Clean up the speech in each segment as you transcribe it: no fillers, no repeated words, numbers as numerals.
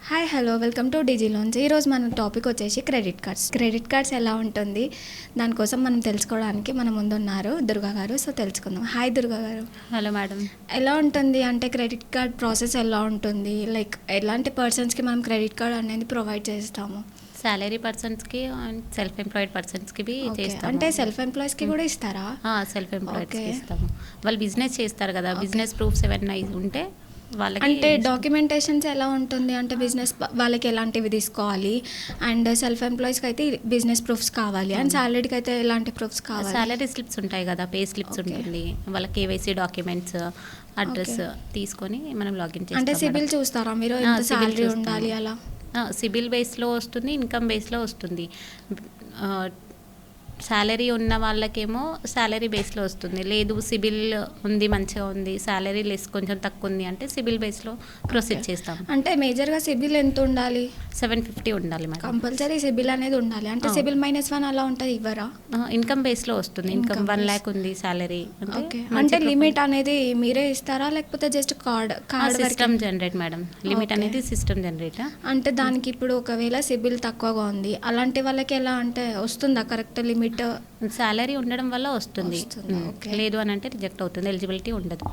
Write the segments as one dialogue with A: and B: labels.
A: Hi hello welcome to digi loans. ఈరోజు మన topic వచ్చేసి క్రెడిట్ కార్డ్స్ ఎలా ఉంటుంది దానికోసం మనం తెలుసుకోవడానికి మన ముందు ఉన్నారు దుర్గా గారు. సో తెలుసుకుందాం. హాయ్ దుర్గా గారు.
B: Hello madam.
A: ఎలా ఉంటుంది అంటే క్రెడిట్ కార్డ్ ప్రాసెస్ ఎలా ఉంటుంది, లైక్ ఎలాంటి పర్సన్స్కి మనం క్రెడిట్ కార్డ్ అనేది ప్రొవైడ్ చేస్తాము?
B: సాలరీ పర్సన్స్కి అండ్ సెల్ఫ్ ఎంప్లాయిడ్ పర్సన్స్కి చేస్తాము.
A: అంటే సెల్ఫ్ ఎంప్లాయీస్కి కూడా ఇస్తారా?
B: సెల్ఫ్ ఎంప్లాయిడ్స్కి ఇస్తాము. వాళ్ళు బిజినెస్ చేస్తారు కదా, బిజినెస్ ప్రూఫ్స్ ఏమైనా ఉంటే వాళ్ళకి.
A: అంటే డాక్యుమెంటేషన్స్ ఎలా ఉంటుంది అంటే బిజినెస్ వాళ్ళకి ఎలాంటివి తీసుకోవాలి, అండ్ సెల్ఫ్ ఎంప్లాయీస్కి అయితే బిజినెస్ ప్రూఫ్స్ కావాలి, అండ్ సాలరీకి అయితే ఎలాంటి ప్రూఫ్స్ కావాలి?
B: సాలరీ స్లిప్స్ ఉంటాయి కదా, పే స్లిప్స్ ఉంటుంది, వాళ్ళ కేవైసీ డాక్యుమెంట్స్, అడ్రస్ తీసుకొని మనం లాగిన్ చేస్తాం.
A: అంటే సిబిల్ చూస్తారా మీరు, ఎంత సాలరీ ఉండాలి అలా?
B: సిబిల్ బేస్లో వస్తుంది, ఇన్కమ్ బేస్లో వస్తుంది. శాలరీ ఉన్న వాళ్ళకేమో శాలరీ బేస్లో వస్తుంది. లేదు సిబిల్ ఉంది, మంచిగా ఉంది, శాలరీ లెస్ కొంచెం తక్కువ ఉంది అంటే సిబిల్ బేస్లో ప్రొసీడ్ చేస్తాం.
A: అంటే మేజర్గా సిబిల్ ఎంత ఉండాలి?
B: 750 ఉండాలి మేడం.
A: కంపల్సరీ సిబిల్ అనేది ఉండాలి. అంటే సిబిల్ -1 అలా ఉంటుంది, ఇవ్వరా?
B: ఇన్కమ్ బేస్లో వస్తుంది. ఇన్కమ్ 1 lakh ఉంది శాలరీ
A: అంటే లిమిట్ అనేది మీరే ఇస్తారా లేకపోతే just card
B: system generate madam? Limit అనేది సిస్టమ్ జనరేట్.
A: అంటే దానికి ఇప్పుడు ఒకవేళ సిబిల్ తక్కువగా ఉంది అలాంటి వాళ్ళకి ఎలా అంటే వస్తుందా కరెక్ట్ లిమిట్?
B: శాలరీ ఉండడం వల్ల వస్తుంది, లేదు అని అంటే రిజెక్ట్ అవుతుంది, ఎలిజిబిలిటీ ఉండదు.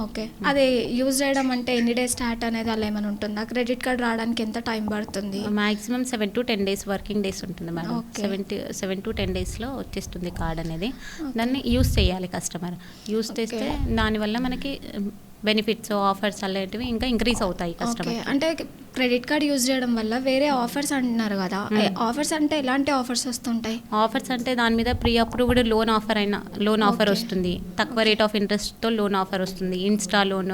A: ఓకే, అదే యూజ్ చేయడం అంటే ఎన్ని డేస్ స్టార్ట్ అనేది అలా ఏమైనా ఉంటుందా? క్రెడిట్ కార్డ్ రావడానికి ఎంత టైం పడుతుంది?
B: Maximum 7 to 10 days working days ఉంటుంది మేడం. 7 to 10 daysలో వచ్చేస్తుంది కార్డ్ అనేది. దాన్ని యూజ్ చేయాలి కస్టమర్. యూజ్ చేస్తే దానివల్ల మనకి బెనిఫిట్స్, ఆఫర్స్ అలాంటివి ఇంకా ఇంక్రీజ్ అవుతాయి కస్టమర్.
A: అంటే క్రెడిట్ కార్డ్ యూజ్ చేయడం వల్ల వేరే ఆఫర్స్ అంటున్నారు కదా, ఆఫర్స్ అంటే ఎలాంటి ఆఫర్స్ వస్తుంటాయి?
B: ఆఫర్స్ అంటే దాని మీద ప్రీ అప్రూవ్డ్ లోన్ ఆఫర్ వస్తుంది, తక్కువ రేట్ ఆఫ్ ఇంట్రెస్ట్తో లోన్ ఆఫర్ వస్తుంది, ఇన్స్టా లోన్,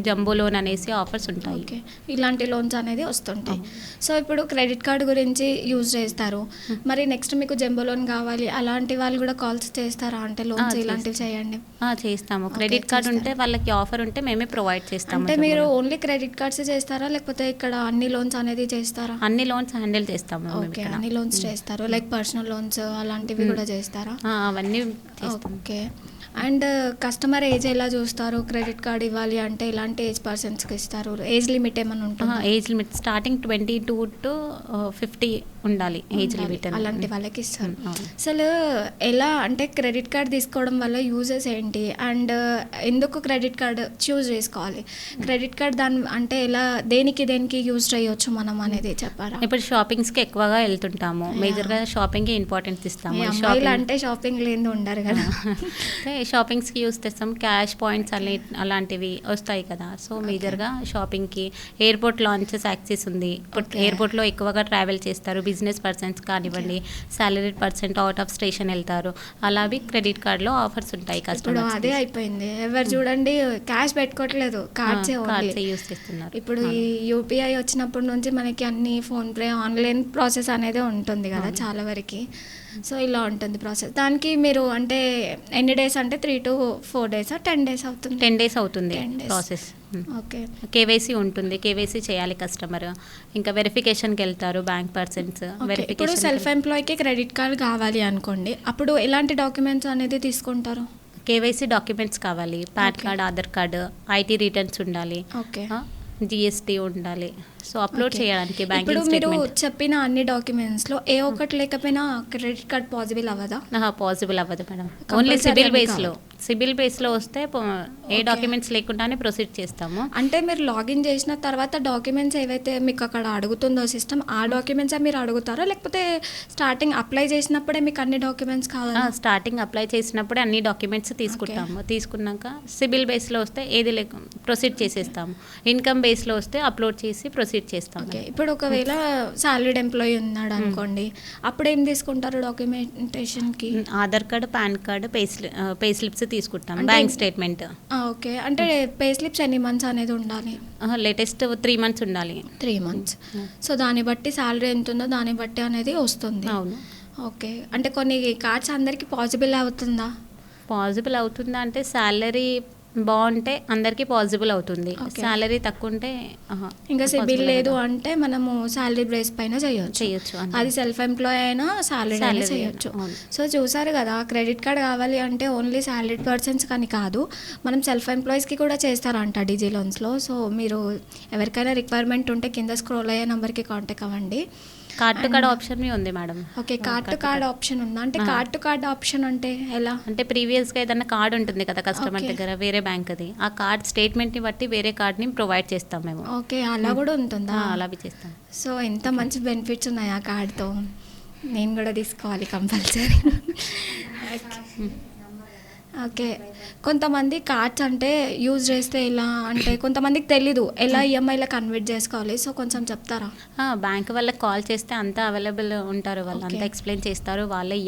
B: జంబో లోన్ అనేసి ఆఫర్స్ ఉంటాయి.
A: ఓకే, ఇలాంటి లోన్స్ అనేది వస్తుంటాయి. సో ఇప్పుడు క్రెడిట్ కార్డ్ గురించి యూజ్ చేస్తారు, మరి నెక్స్ట్ మీకు జంబో లోన్ కావాలి అలాంటి వాళ్ళు కూడా కాల్స్ చేస్తారా? అంటే లోన్స్ ఇలాంటివి చేయండి
B: చేస్తాము. క్రెడిట్ కార్డ్ ఉంటే వాళ్ళకి ఆఫర్ ఉంటే మేమే ప్రొవైడ్ చేస్తాము.
A: అంటే మీరు ఓన్లీ క్రెడిట్ కార్డ్స్ చేస్తారా లేకపోతే ఇక్కడ అన్ని లోన్స్ అనేది చేస్తారా?
B: అన్ని లోన్స్ హ్యాండిల్ చేస్తాము.
A: ఓకే, అన్ని లోన్స్ చేస్తారు, లైక్ పర్సనల్ లోన్స్ అలాంటివి కూడా చేస్తారా?
B: అవన్నీ.
A: ఓకే, అండ్ కస్టమర్ ఏజ్ ఎలా చూస్తారు? క్రెడిట్ కార్డ్ ఇవ్వాలి అంటే ఇలాంటి ఏజ్ పర్సన్స్కి ఇస్తారు, ఏజ్ లిమిట్ ఏమైనా ఉంటుంది?
B: ఏజ్ లిమిట్ స్టార్టింగ్ 22 to 50 ఉండాలి ఏజ్ లిమిట్,
A: అలాంటి వాళ్ళకి ఇస్తారు. అసలు ఎలా అంటే క్రెడిట్ కార్డ్ తీసుకోవడం వల్ల యూజెస్ ఏంటి, అండ్ ఎందుకు క్రెడిట్ కార్డ్ చూస్ చేసుకోవాలి? క్రెడిట్ కార్డ్ దాని అంటే ఎలా దేనికి యూజ్ చేయొచ్చు మనం అనేది చెప్పారా?
B: ఇప్పుడు షాపింగ్స్కి ఎక్కువగా వెళ్తుంటాము, మేజర్గా షాపింగ్కి ఇంపార్టెన్స్ ఇస్తాము.
A: అంటే షాపింగ్ లేని ఉండరు కదా.
B: షాపింగ్స్కి యూస్ చేస్తాం, క్యాష్ పాయింట్స్ అలాంటివి వస్తాయి కదా. సో మేజర్గా షాపింగ్కి, ఎయిర్పోర్ట్ లాంచెస్ యాక్సెస్ ఉంది. ఎయిర్పోర్ట్లో ఎక్కువగా ట్రావెల్ చేస్తారు బిజినెస్ పర్సన్స్ కానివ్వండి, salaried person out of station వెళ్తారు, అలాగే క్రెడిట్ కార్డ్లో ఆఫర్స్ ఉంటాయి కస్టమర్.
A: అదే అయిపోయింది, ఎవరు చూడండి క్యాష్ పెట్టుకోవట్లేదు, కార్డ్స్
B: యూస్ చేస్తున్నారు.
A: ఇప్పుడు ఈ యూపీఐ వచ్చినప్పటి నుంచి మనకి అన్ని ఫోన్పే, ఆన్లైన్ ప్రాసెస్ అనేది ఉంటుంది కదా చాలా వరకు. సో ఇలా ఉంటుంది ప్రాసెస్. దానికి మీరు అంటే ఎన్ని డేస్ అంటే 3 to 4 days 10 days అవుతుంది?
B: 10 days అవుతుంది ప్రాసెస్.
A: ఓకే,
B: కేవైసీ ఉంటుంది, కేవైసీ చేయాలి కస్టమర్. ఇంకా వెరిఫికేషన్కి వెళ్తారు బ్యాంక్ పర్సన్స్.
A: ఇప్పుడు సెల్ఫ్ ఎంప్లాయ్కి క్రెడిట్ కార్డ్ కావాలి అనుకోండి, అప్పుడు ఎలాంటి డాక్యుమెంట్స్ అనేది తీసుకుంటారు?
B: కేవైసీ డాక్యుమెంట్స్ కావాలి, pan card, Aadhaar card, IT returns ఉండాలి, జిఎస్టీ ఉండాలి. సో అప్లోడ్ చేయడానికి బ్యాంకింగ్
A: స్టేట్మెంట్. మీరు చెప్పిన అన్ని డాక్యుమెంట్స్లో ఏ ఒక్కటి లేకపోయినా క్రెడిట్ కార్డ్ పాసిబుల్ అవ్వదా?
B: పాసిబుల్ అవ్వదు మేడం, ఓన్లీ సిబిల్ బేస్లో వస్తే ఏ డాక్యుమెంట్స్ లేకుండానే ప్రొసీడ్ చేస్తాము.
A: అంటే మీరు లాగిన్ చేసిన తర్వాత డాక్యుమెంట్స్ ఏవైతే మీకు అక్కడ అడుగుతుందో సిస్టమ్, ఆ డాక్యుమెంట్స్ మీరు అడుగుతారా లేకపోతే స్టార్టింగ్ అప్లై చేసినప్పుడే మీకు అన్ని డాక్యుమెంట్స్ కావాలి?
B: స్టార్టింగ్ అప్లై చేసినప్పుడే అన్ని డాక్యుమెంట్స్ తీసుకుంటాము. తీసుకున్నాక సిబిల్ బేస్లో వస్తే ఏది ప్రొసీడ్ చేసేస్తాము, ఇన్కమ్ బేస్లో వస్తే అప్లోడ్ చేసి ప్రొసీడ్ చేస్తాం.
A: ఓకే, ఇప్పుడు ఒకవేళ సాలరీడ్ ఎంప్లాయీ ఉన్నాడు అనుకోండి, అప్పుడు ఏం తీసుకుంటారు డాక్యుమెంటేషన్కి?
B: Aadhaar card, PAN card, pay slips తీసుకుంటాం, బ్యాంక్ స్టేట్మెంట్.
A: ఓకే, అంటే పే స్లిప్స్ ఎన్ని మంత్స్ అనేది ఉండాలి?
B: లేటెస్ట్ 3 months ఉండాలి.
A: 3 months. సో దాన్ని బట్టి సాలరీ ఎంత ఉందో దాన్ని బట్టి అనేది వస్తుంది.
B: అవును.
A: ఓకే, అంటే కొన్ని కార్డ్స్ అందరికీ పాసిబుల్ అవుతుందా?
B: పాసిబుల్ అవుతుందా అంటే సాలరీ బాగుంటే అందరికీ పాసిబుల్ అవుతుంది.
A: Okay.
B: సాలరీ తక్కువ ఉంటే
A: ఇంకా సిబిల్
B: possible
A: లేదు
B: అవ్వదు.
A: అంటే మనము శాలరీ బేస్ పైన
B: చేయొచ్చు అంతే.
A: అది సెల్ఫ్ ఎంప్లాయ్ అయినా సాలరీ అయినా
B: Salary
A: చేయొచ్చు.
B: అవును.
A: సో చూసారు కదా, క్రెడిట్ కార్డ్ కావాలి అంటే ఓన్లీ సాలరీడ్ పర్సన్స్ కానీ కాదు, మనం సెల్ఫ్ ఎంప్లాయీస్కి కూడా చేస్తారంట డిజీ లోన్స్లో. సో మీరు ఎవరికైనా రిక్వైర్మెంట్ ఉంటే కింద స్క్రోల్ అయ్యే నెంబర్కి కాంటాక్ట్ అవ్వండి.
B: కార్డ్ టు కార్డ్ ఆప్షన్ ఉంది madam.
A: Okay, card to card option ఉందా? అంటే కార్డ్ టు కార్డ్ ఆప్షన్ అంటే ఎలా?
B: అంటే ప్రీవియస్గా ఏదైనా కార్డ్ ఉంటుంది కదా కస్టమర్
A: Okay.
B: దగ్గర, వేరే బ్యాంక్ అది, ఆ కార్డ్ స్టేట్మెంట్ని బట్టి వేరే కార్డ్ని ప్రొవైడ్ చేస్తాం మేము.
A: ఓకే, అలా కూడా ఉంటుందా?
B: అలాగే చేస్తాం.
A: సో ఎంత మంచి బెనిఫిట్స్ ఉన్నాయి ఆ కార్డ్తో, నేను కూడా తీసుకోవాలి కంపల్సరీ. ఓకే, కొంతమంది కార్డ్స్ అంటే యూజ్ చేస్తే ఎలా అంటే కొంతమందికి తెలీదు ఎలా ఈఎంఐలో కన్వర్ట్ చేసుకోవాలి. సో కొంచెం చెప్తారా?
B: బ్యాంక్ వాళ్ళకి కాల్ చేస్తే అంతా అవైలబుల్ ఉంటారు, వాళ్ళు అంతా
A: Okay.
B: ఎక్స్ప్లెయిన్ చేస్తారు, వాళ్ళే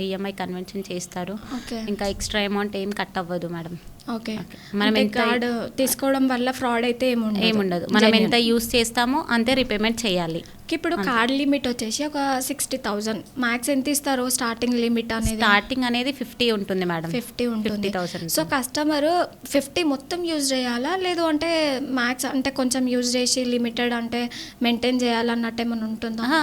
B: ఈఎంఐ కన్వెన్షన్ చేస్తారు.
A: ఓకే
B: ఇంకా ఎక్స్ట్రా అమౌంట్ ఏం కట్ అవ్వదు మేడం.
A: ఓకే,
B: మనం
A: అంటే
B: ఎంత
A: కార్డ్ తీసుకోవడం వల్ల ఫ్రాడ్ అయితే
B: ఏముండదు, మనం ఎంత యూస్ చేస్తామో అంతే రీపేమెంట్ చేయాలి.
A: ఇప్పుడు కార్డ్ లిమిట్ వచ్చేసి ఒక 60,000 మ్యాక్స్ ఎంత ఇస్తారు స్టార్టింగ్ లిమిట్ అనేది?
B: స్టార్టింగ్ అనేది 50 ఉంటుంది మేడం.
A: 50 ఉంటుంది.
B: 50,000.
A: సో కస్టమర్ 50 మొత్తం యూజ్ చేయాలా, లేదు అంటే మ్యాక్స్ అంటే కొంచెం యూజ్ చేసి లిమిటెడ్ అంటే మెయింటైన్ చేయాలన్నట్టు ఏమైనా ఉంటుందా?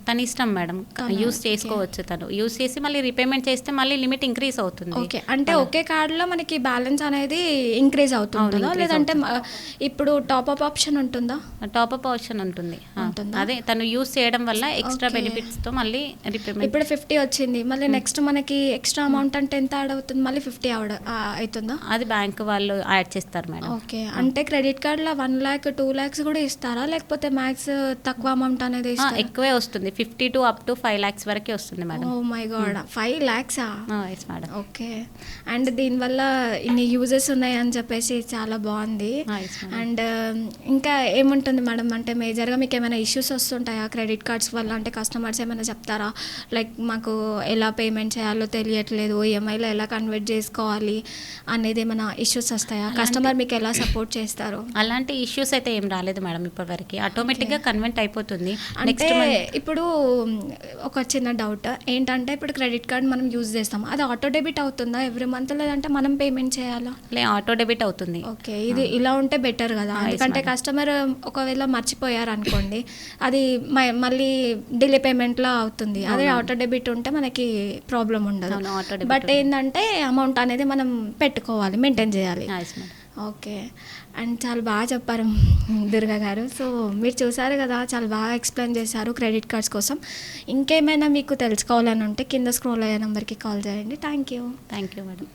B: తన ఇష్టం మేడం, యూస్ చేసుకోవచ్చు. తను యూస్ చేసి మళ్ళీ రీపేమెంట్ చేస్తే మళ్ళీ లిమిట్ ఇంక్రీజ్ అవుతుంది.
A: ఓకే, అంటే ఒకే కార్డులో మనకి బ్యాలెన్స్ అనేది ఇంక్రీజ్ అవుతుందా,
B: increase
A: లేదంటే ఇప్పుడు టాప్అప్ ఆప్షన్ ఉంటుందా?
B: టాప్అప్ ఆప్షన్ ఉంటుంది.
A: ఉంటుందా?
B: అదే తను యూస్ చేయడం వల్ల ఎక్స్ట్రా
A: Okay.
B: బెనిఫిట్స్ తో మళ్ళీ రీపేమెంట్.
A: ఇప్పుడు 50 వచ్చింది, మళ్ళీ నెక్స్ట్ మనకి ఎక్స్ట్రా అమౌంట్ అంటే ఎంత యాడ్ అవుతుంది? మళ్ళీ 50 అవుతుందా?
B: అది బ్యాంక్ వాళ్ళు యాడ్ చేస్తారు మేడం.
A: ఓకే, అంటే క్రెడిట్ కార్డ్లో 1 lakh 2 lakhs కూడా ఇస్తారా, లేకపోతే మ్యాక్స్ తక్కువ అమౌంట్ అనేది ఇస్తారా?
B: ఎక్కువే వస్తుంది, 50 to up to 5 lakhs వరకే వస్తుంది madam.
A: Oh my god, 5 lakhs?
B: Yes madam.
A: Okay, and దీనివల్ల ఇన్ని యూజెస్ ఉన్నాయి అని చెప్పేసి చాలా బాగుంది.
B: yes madam.
A: అండ్ ఇంకా ఏముంటుంది మేడం, అంటే మేజర్గా మీకు ఏమైనా ఇష్యూస్ వస్తుంటాయా క్రెడిట్ కార్డ్స్ వల్ల? అంటే కస్టమర్స్ ఏమైనా చెప్తారా, లైక్ మాకు ఎలా పేమెంట్ చేయాలో తెలియట్లేదు, ఈఎంఐలో ఎలా కన్వర్ట్ చేసుకోవాలి అనేది ఏమైనా ఇష్యూస్ వస్తాయా? కస్టమర్ మీకు ఎలా సపోర్ట్ చేస్తారు?
B: అలాంటి ఇష్యూస్ అయితే ఏం రాలేదు మేడం ఇప్పటివరకు. ఆటోమేటిక్గా కన్వెంట్ అయిపోతుంది.
A: అంటే ఇప్పుడు ఒక చిన్న డౌట్ ఏంటంటే, ఇప్పుడు క్రెడిట్ కార్డ్ మనం యూజ్ చేస్తాం, అది ఆటో డెబిట్ అవుతుందా ఎవ్రీ మంత్, లేదంటే మనం పేమెంట్ చేయాలా?
B: ఆటో డెబిట్ అవుతుంది.
A: ఓకే, ఇది ఇలా ఉంటే బెటర్ కదా, ఎందుకంటే
B: madam.
A: కస్టమర్ ఒకవేళ మర్చిపోయారు అనుకోండి, అది మళ్ళీ డిలే పేమెంట్లో అవుతుంది. అదే ఆటో డెబిట్ ఉంటే మనకి ప్రాబ్లం ఉండదు.
B: అవును, auto debit
A: బట్ ఏంటంటే అమౌంట్ అనేది మనం పెట్టుకోవాలి, మెయింటైన్ చేయాలి.
B: Yes madam.
A: ఓకే, అండ్ చాలా బాగా చెప్పారు దుర్గా గారు. సో మీరు చూసారు కదా, చాలా బాగా ఎక్స్ప్లెయిన్ చేశారు క్రెడిట్ కార్డ్స్ కోసం. ఇంకేమైనా మీకు తెలుసుకోవాలని ఉంటే కింద స్క్రోల్ అయ్యే నెంబర్కి కాల్ చేయండి. Thank you
B: Thank you madam.